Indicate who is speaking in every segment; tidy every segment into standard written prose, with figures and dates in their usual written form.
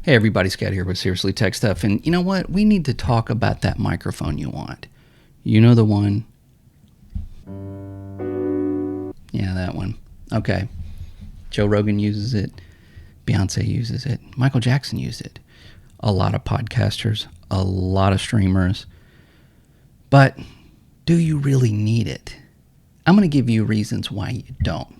Speaker 1: Hey everybody, Scott here with Seriously Tech Stuff. And you know what? We need to talk about that microphone you want. You know the one? Yeah, that one. Okay. Joe Rogan uses it. Beyonce uses it. Michael Jackson used it. A lot of podcasters, a lot of streamers. But do you really need it? I'm going to give you reasons why you don't.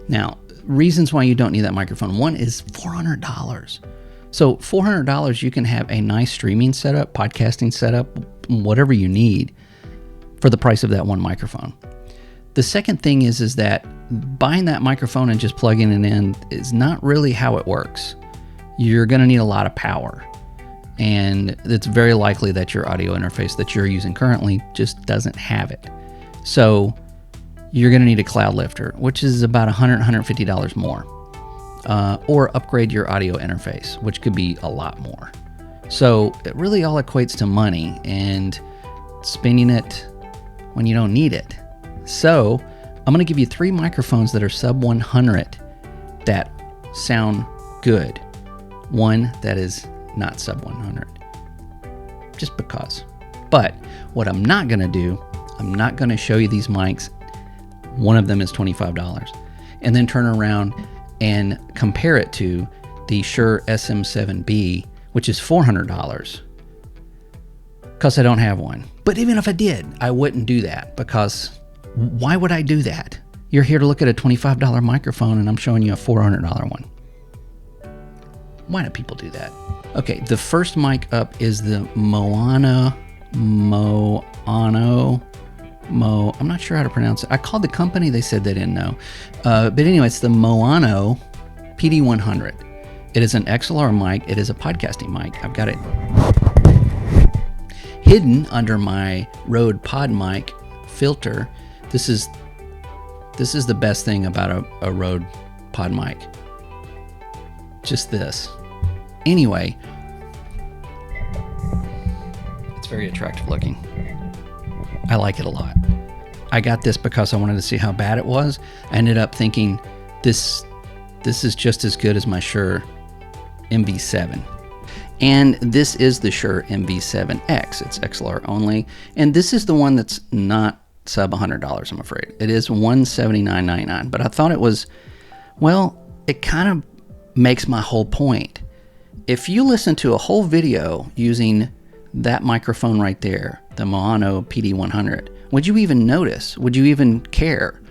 Speaker 1: Now, reasons why you don't need that microphone. One is $400. So $400, you can have a nice streaming setup, podcasting setup, whatever you need for the price of that one microphone. The second thing is that buying that microphone and just plugging it in is not really how it works. You're going to need a lot of power. And it's very likely that your audio interface that you're using currently just doesn't have it. So you're going to need a cloud lifter, which is about $100, $150 more. Or upgrade your audio interface, which could be a lot more. So it really all equates to money and spending it when you don't need it. So I'm going to give you 3 microphones that are sub 100 that sound good. One that is not sub 100, just because. But what I'm not going to do, I'm not going to show you these mics. One of them is $25, and then turn around and compare it to the Shure SM7B, which is $400, because I don't have one. But even if I did, I wouldn't do that, because why would I do that? You're here to look at a $25 microphone, and I'm showing you a $400 one. Why do people do that? Okay, the first mic up is the I'm not sure how to pronounce it. I called the company, they said they didn't know. But anyway, it's the Moano PD100. It is an XLR mic. It is a podcasting mic. I've got it hidden under my Rode Pod mic filter. This is the best thing about a Rode Pod mic. Just this. Anyway, it's very attractive looking. I like it a lot. I got this because I wanted to see how bad it was. I ended up thinking this is just as good as my Shure MV7. And this is the Shure MV7X. It's XLR only. And this is the one that's not sub $100, I'm afraid. It is $179.99. But I thought it was, well, it kind of makes my whole point. If you listen to a whole video using that microphone right there, the Moano PD100, would you even notice? Would you even care?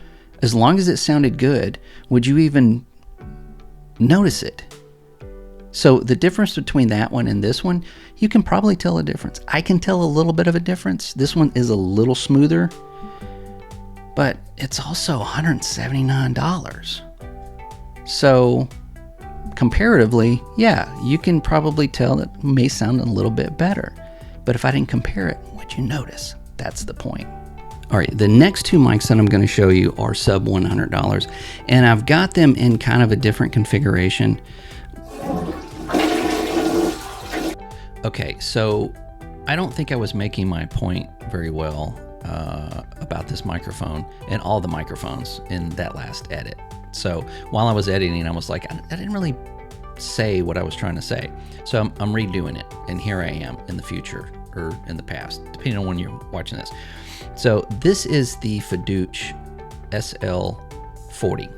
Speaker 1: As long as it sounded good, would you even notice it? So the difference between that one and this one, you can probably tell a difference. I can tell a little bit of a difference. This one is a little smoother, but it's also $179. So comparatively, yeah, you can probably tell that it may sound a little bit better. But if I didn't compare it, would you notice? That's the point. All right, the next 2 mics that I'm going to show you are sub $100, and I've got them in kind of a different configuration. Okay, so I don't think I was making my point very well about this microphone and all the microphones in that last edit. So while I was editing, I was like, I didn't really say what I was trying to say. So I'm redoing it, and here I am in the future, or in the past, depending on when you're watching this. So this is the Fadouch SL40.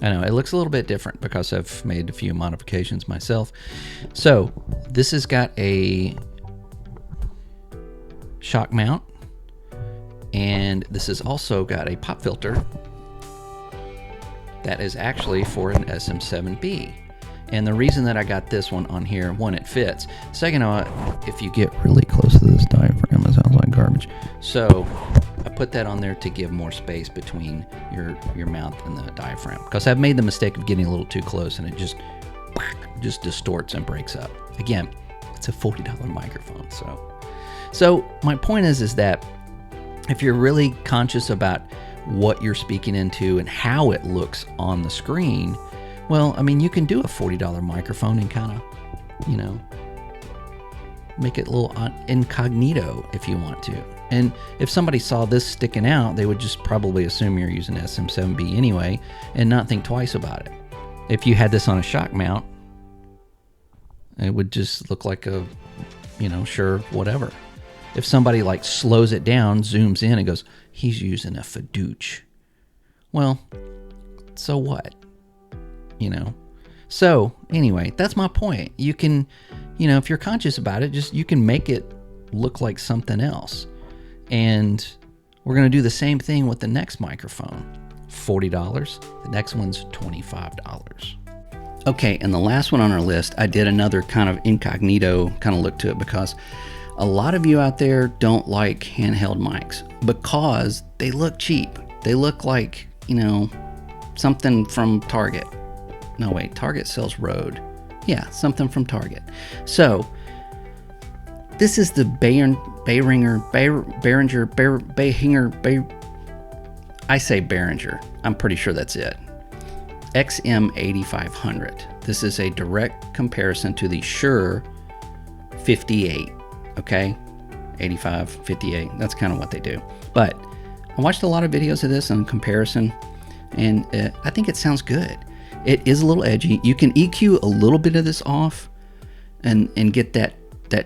Speaker 1: I know it looks a little bit different because I've made a few modifications myself. So this has got a shock mount, and this has also got a pop filter that is actually for an SM7B. And the reason that I got this one on here, one, it fits. Second, if you get really close to this diaphragm, it sounds like garbage. So I put that on there to give more space between your mouth and the diaphragm, because I've made the mistake of getting a little too close and it just distorts and breaks up. Again, it's a $40 microphone, so So my point is that if you're really conscious about what you're speaking into and how it looks on the screen, well, I mean, you can do a $40 microphone and kind of, you know, make it a little incognito if you want to. And if somebody saw this sticking out, they would just probably assume you're using SM7B anyway and not think twice about it. If you had this on a shock mount, it would just look like a, you know, Shure whatever. If somebody like slows it down, zooms in and goes, he's using a Fadooch. Well, so what? You know? So anyway, that's my point. You can, you know, if you're conscious about it, just you can make it look like something else. And we're going to do the same thing with the next microphone. $40. The next one's $25. Okay, and the last one on our list, I did another kind of incognito kind of look to it because a lot of you out there don't like handheld mics because they look cheap. They look like, you know, something from Target. No, wait, Target sells Rode. Yeah, something from Target. So this is the Behringer, I say Behringer. I'm pretty sure that's it. XM8500. This is a direct comparison to the Shure 58. Okay, 85, 58. That's kind of what they do. But I watched a lot of videos of this in comparison, and I think it sounds good. It is a little edgy. You can EQ a little bit of this off, and get that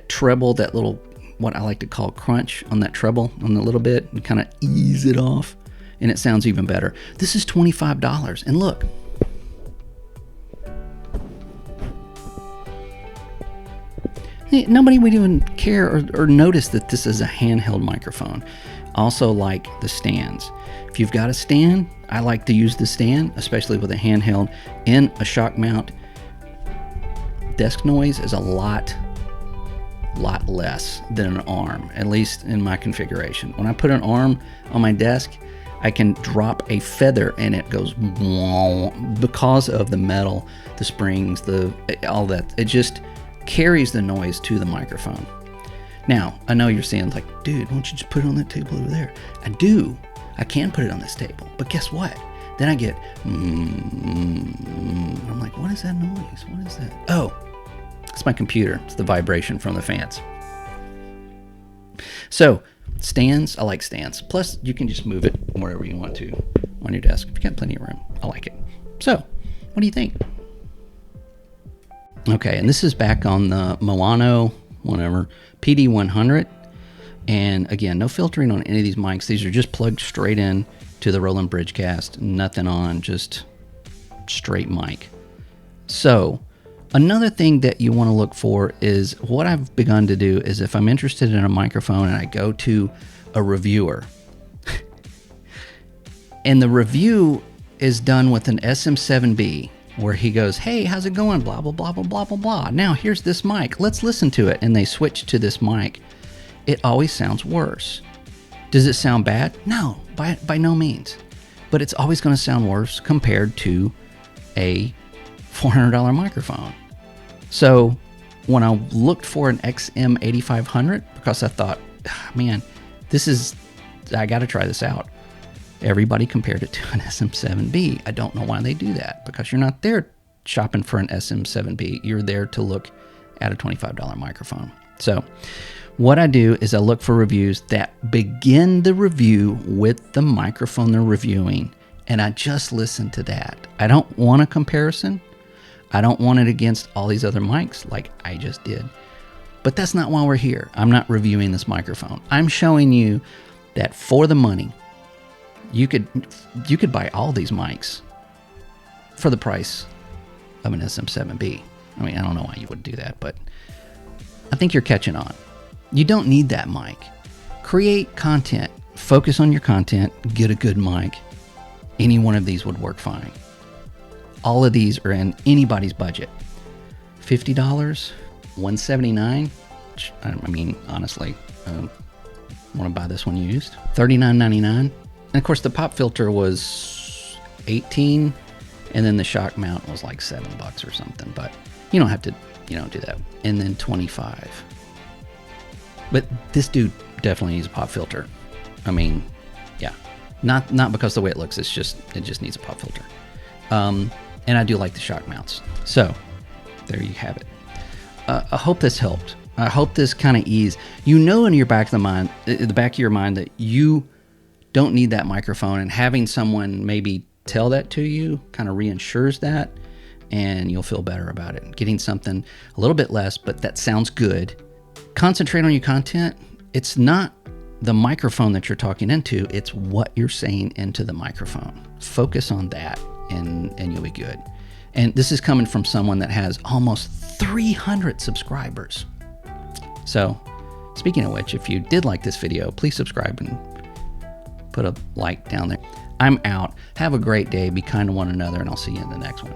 Speaker 1: treble, that little, what I like to call crunch on that treble on a little bit, and kind of ease it off, and it sounds even better. This is $25, and look. Nobody would even care or notice that this is a handheld microphone. Also, like the stands. If you've got a stand, I like to use the stand, especially with a handheld in a shock mount. Desk noise is a lot less than an arm, at least in my configuration. When I put an arm on my desk, I can drop a feather and it goes because of the metal, the springs, all that. It just carries the noise to the microphone. Now, I know you're saying like, dude, why don't you just put it on that table over there? I do. I can put it on this table, but guess what? Then I get, I'm like, what is that noise? What is that? Oh, it's my computer. It's the vibration from the fans. So stands, I like stands. Plus, you can just move it wherever you want to on your desk. If you got plenty of room, I like it. So, what do you think? Okay, and this is back on the Moano, whatever, PD100. And again, no filtering on any of these mics. These are just plugged straight in to the Roland Bridgecast. Nothing on, just straight mic. So another thing that you want to look for is what I've begun to do is if I'm interested in a microphone and I go to a reviewer and the review is done with an SM7B where he goes, hey, how's it going? Blah, blah, blah, blah, blah, blah, blah. Now here's this mic. Let's listen to it. And they switch to this mic. It always sounds worse. Does it sound bad? No, by no means. But it's always going to sound worse compared to a $400 microphone. So when I looked for an XM8500, because I thought, man, I got to try this out. Everybody compared it to an SM7B. I don't know why they do that, because you're not there shopping for an SM7B. You're there to look at a $25 microphone. So what I do is I look for reviews that begin the review with the microphone they're reviewing, and I just listen to that. I don't want a comparison. I don't want it against all these other mics like I just did. But that's not why we're here. I'm not reviewing this microphone. I'm showing you that for the money, you could buy all these mics for the price of an SM7B. I mean, I don't know why you would do that, but I think you're catching on. You don't need that mic. Create content. Focus on your content. Get a good mic. Any one of these would work fine. All of these are in anybody's budget. $50, $179. I mean, honestly, I want to buy this one used. $39.99. And of course, the pop filter was $18, and then the shock mount was like $7 or something. But you don't have to, do that. And then $25. But this dude definitely needs a pop filter. I mean, yeah, not because of the way it looks. It just needs a pop filter. And I do like the shock mounts. So there you have it. I hope this helped. I hope this kind of eased. You know, in your back of the back of your mind, that you don't need that microphone, and having someone maybe tell that to you kind of reinsures that, and you'll feel better about it. Getting something a little bit less, but that sounds good. Concentrate on your content. It's not the microphone that you're talking into, it's what you're saying into the microphone. Focus on that, and you'll be good. And this is coming from someone that has almost 300 subscribers. So, speaking of which, if you did like this video, please subscribe and put a like down there. I'm out. Have a great day. Be kind to one another, and I'll see you in the next one.